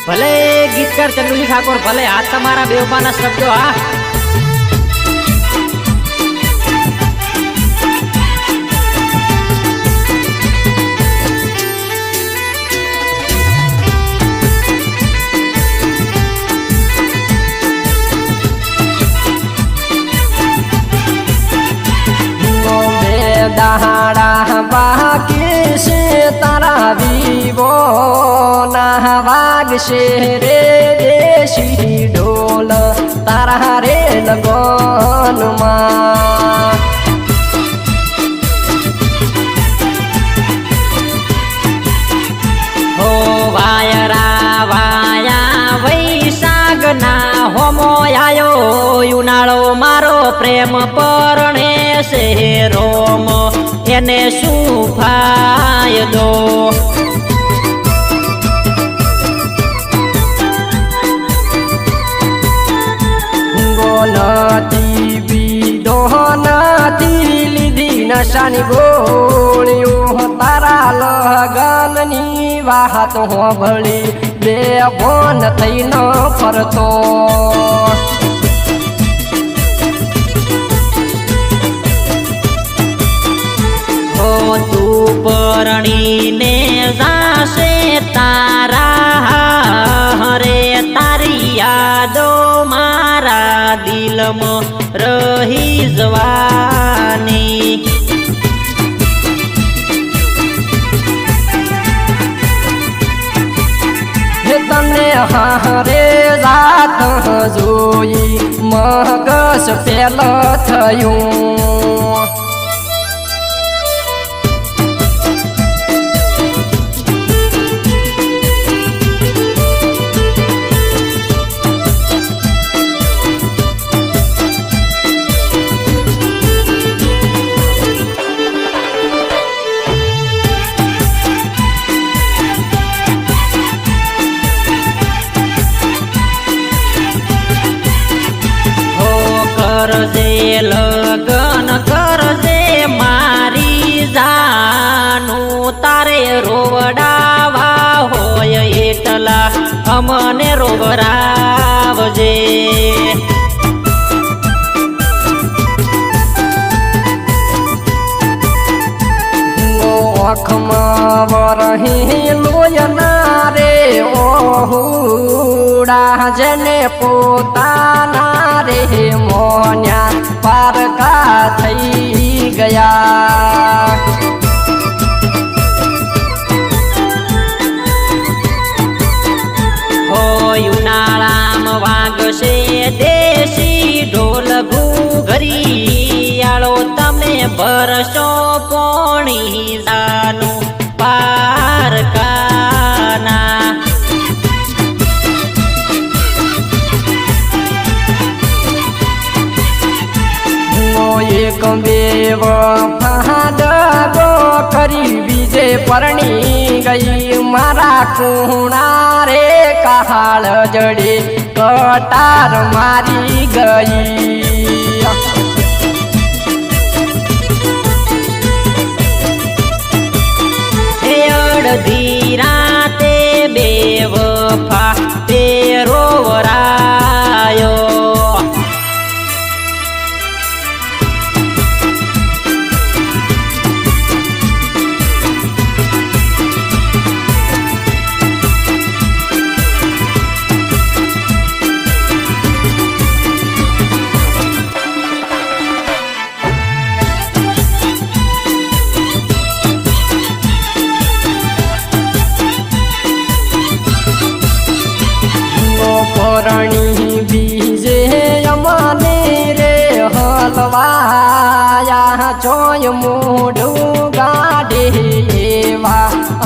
ભલે ગીતકાર ચંદુજી ઠાકોર ભલે આ તમારા બેવપાના શબ્દો હા दहाड़ा बाकी से तारा विवो नावाग से रे देशी ढोल तारा रे लगन हो वायरा वाया वैशाख ना होमो आयो उनाळो मारो प्रेम परणे से रोम एने शू फायदो गोलती बीदो नती लीधी नशानी गोळियो तारा लगननी वाहत हो भळी बे बोन थईन फरतो तू परणी ने जासे तारा हरे तारी यादो मारा दिल में रही जवानी तने हारे रात जोई मगस पेल थयूं करजे लगन करजे मारी जानू तारे रोवडावा होय एटला अमने रोवरावजे ओखमा वरही लोयना रे ओहुड़ा जने पोताना रे मोन्या पार का थई गया हो उनाळाम वागशे देशी ढोल घूघरी आळो तमे भरशो पोणी जानू पार काना एक बेव फाद गो करी बीजे परणी गई मारा कुणा रे कहाल जड़े कटार मारी गई धीरा ते बेवफा ते रोवरायो परणी बीजे अमने रे हलवाया जोय मोडू गाडे वा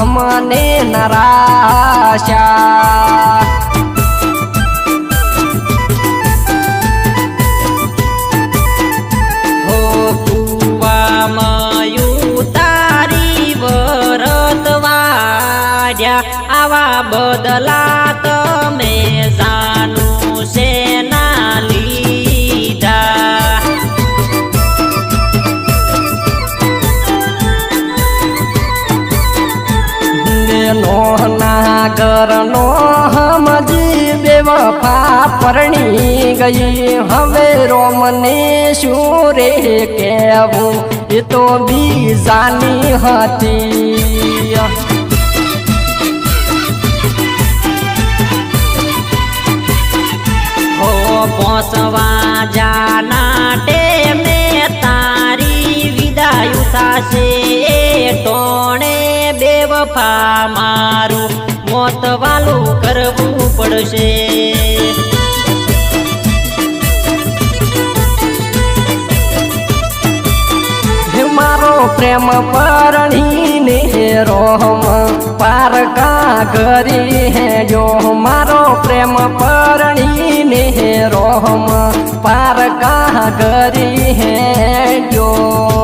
अमने नराशा हो कुवा मयू तारी वरत वाड्या आवा बदला तमे जानू से ना लीधा ઘરનો હમજી બેવફા પરણી ગઈ હવે રોમને શું રે કહેવું એ તો બીજાની હતી હો પહોંચવા જાના ટેમે તારી વિદાય થાશે ટોણે બેવફા મારું મોત વાલું કરવું પડશે મારો પ્રેમ પરણીને રોમ પારકા કરી હે જો મારો પ્રેમ પરણીને રોમ પારકા કરી હે જો